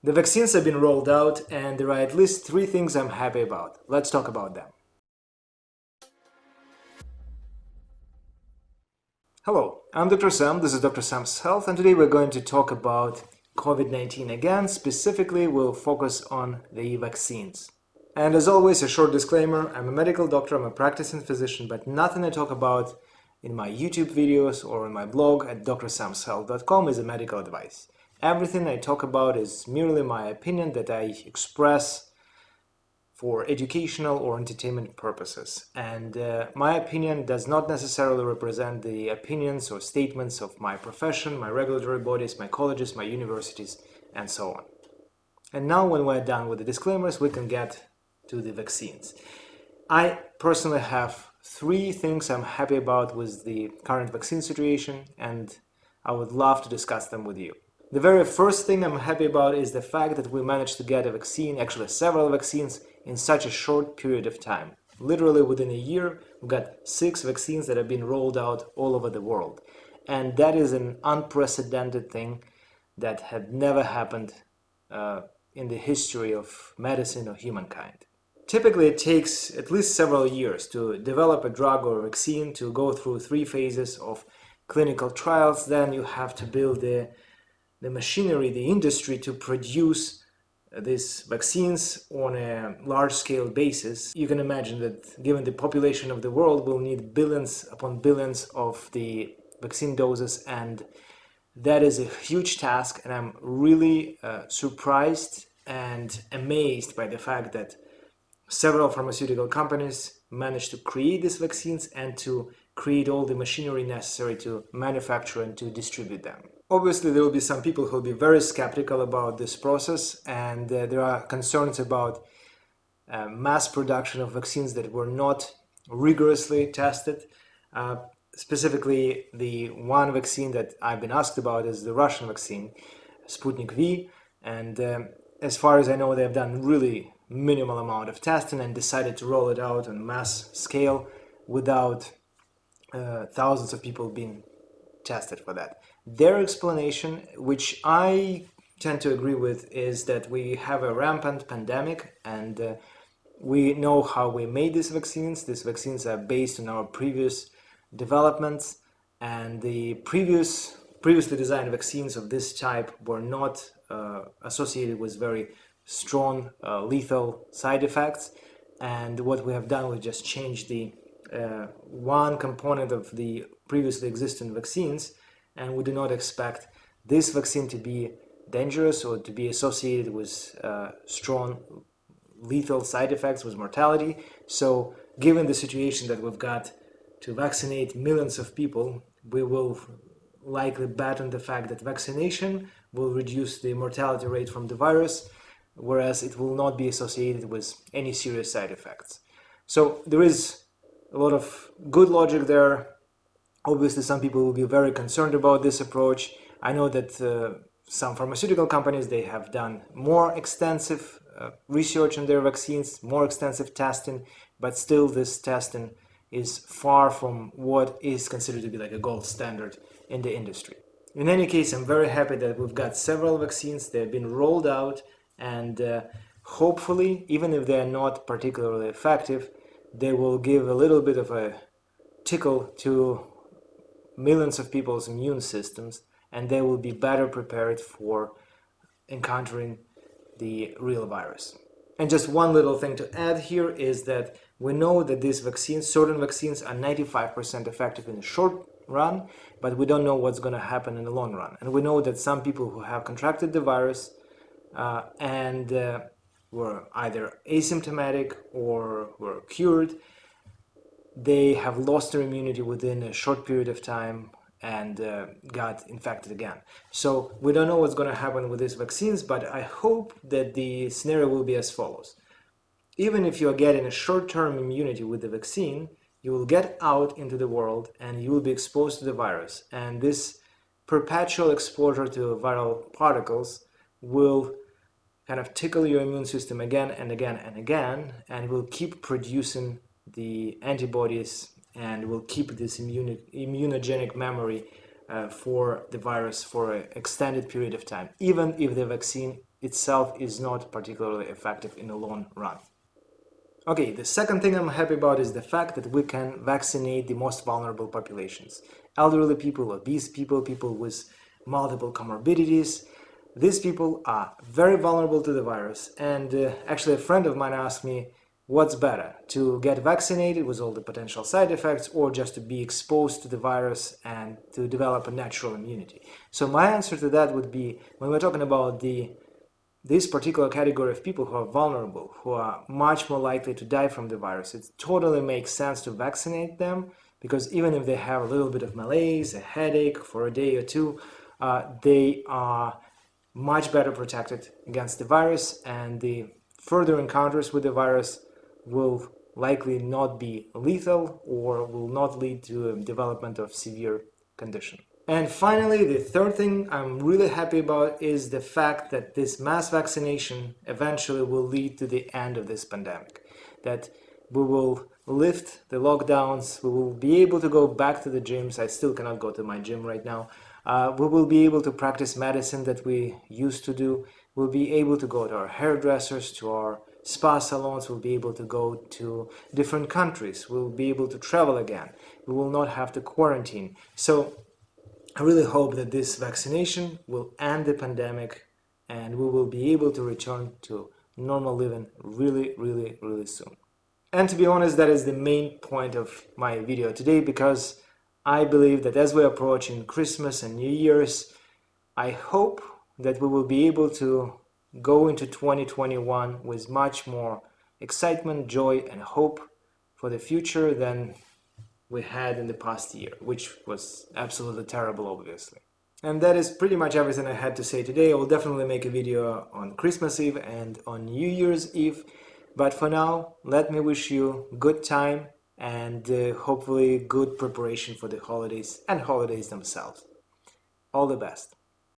The vaccines have been rolled out, and there are at least 3 things I'm happy about. Let's talk about them. Hello, I'm Dr. Sam, this is Dr. Sam's Health, and today we're going to talk about COVID-19 again. Specifically, we'll focus on the vaccines. And as always, a short disclaimer, I'm a medical doctor, I'm a practicing physician, but nothing I talk about in my YouTube videos or in my blog at drsamshealth.com is a medical advice. Everything I talk about is merely my opinion that I express for educational or entertainment purposes. And my opinion does not necessarily represent the opinions or statements of my profession, my regulatory bodies, my colleges, my universities, and so on. And now when we're done with the disclaimers, we can get to the vaccines. I personally have 3 things I'm happy about with the current vaccine situation, and I would love to discuss them with you. The very first thing I'm happy about is the fact that we managed to get a vaccine, actually several vaccines, in such a short period of time. Literally within a year, we got 6 vaccines that have been rolled out all over the world. And that is an unprecedented thing that had never happened in the history of medicine or humankind. Typically, it takes at least several years to develop a drug or a vaccine, to go through 3 phases of clinical trials. Then you have to build the machinery, the industry to produce these vaccines on a large-scale basis. You can imagine that given the population of the world, we'll need billions upon billions of the vaccine doses, and that is a huge task, and I'm really surprised and amazed by the fact that several pharmaceutical companies managed to create these vaccines and to create all the machinery necessary to manufacture and to distribute them. Obviously, there will be some people who will be very skeptical about this process, and there are concerns about mass production of vaccines that were not rigorously tested. Specifically, the one vaccine that I've been asked about is the Russian vaccine, Sputnik V, and as far as I know, they've done really minimal amount of testing and decided to roll it out on mass scale without thousands of people being tested for that. Their explanation, which I tend to agree with, is that we have a rampant pandemic, and we know how we made these vaccines. These vaccines are based on our previous developments, and the previously designed vaccines of this type were not associated with very strong lethal side effects. And what we have done, we just changed the one component of the previously existing vaccines, and we do not expect this vaccine to be dangerous or to be associated with strong lethal side effects, with mortality. So given the situation that we've got to vaccinate millions of people, we will likely bet on the fact that vaccination will reduce the mortality rate from the virus, whereas it will not be associated with any serious side effects. So there is a lot of good logic there. Obviously, some people will be very concerned about this approach. I know that some pharmaceutical companies, they have done more extensive research on their vaccines, more extensive testing, but still this testing is far from what is considered to be like a gold standard in the industry. In any case, I'm very happy that we've got several vaccines. They've been rolled out, and hopefully, even if they're not particularly effective, they will give a little bit of a tickle to millions of people's immune systems, and they will be better prepared for encountering the real virus. And just one little thing to add here is that we know that these vaccines, certain vaccines, are 95% effective in the short run, but we don't know what's going to happen in the long run. And we know that some people who have contracted the virus and were either asymptomatic or were cured, they have lost their immunity within a short period of time and got infected again. So we don't know what's going to happen with these vaccines, but I hope that the scenario will be as follows. Even if you are getting a short-term immunity with the vaccine, you will get out into the world and you will be exposed to the virus. And this perpetual exposure to viral particles will kind of tickle your immune system again and again and again, and will keep producing the antibodies and will keep this immunogenic memory for the virus for an extended period of time, even if the vaccine itself is not particularly effective in the long run. Okay, the second thing I'm happy about is the fact that we can vaccinate the most vulnerable populations. Elderly people, obese people, people with multiple comorbidities. These people are very vulnerable to the virus. And actually, a friend of mine asked me, what's better, to get vaccinated with all the potential side effects or just to be exposed to the virus and to develop a natural immunity? So my answer to that would be, when we're talking about this particular category of people who are vulnerable, who are much more likely to die from the virus, it totally makes sense to vaccinate them, because even if they have a little bit of malaise, a headache for a day or two, they are much better protected against the virus, and the further encounters with the virus will likely not be lethal or will not lead to a development of severe condition. And finally, the third thing I'm really happy about is the fact that this mass vaccination eventually will lead to the end of this pandemic. That we will lift the lockdowns, we will be able to go back to the gyms. I still cannot go to my gym right now. We will be able to practice medicine that we used to do. We'll be able to go to our hairdressers, to our spa salons. We'll be able to go to different countries. We'll be able to travel again. We will not have to quarantine. So I really hope that this vaccination will end the pandemic and we will be able to return to normal living really, really, really soon. And to be honest, that is the main point of my video today, because I believe that as we're approaching Christmas and New Year's, I hope that we will be able to go into 2021 with much more excitement, joy, and hope for the future than we had in the past year, which was absolutely terrible, obviously. And that is pretty much everything I had to say today. I will definitely make a video on Christmas Eve and on New Year's Eve. But for now, let me wish you good time and hopefully good preparation for the holidays and holidays themselves. All the best.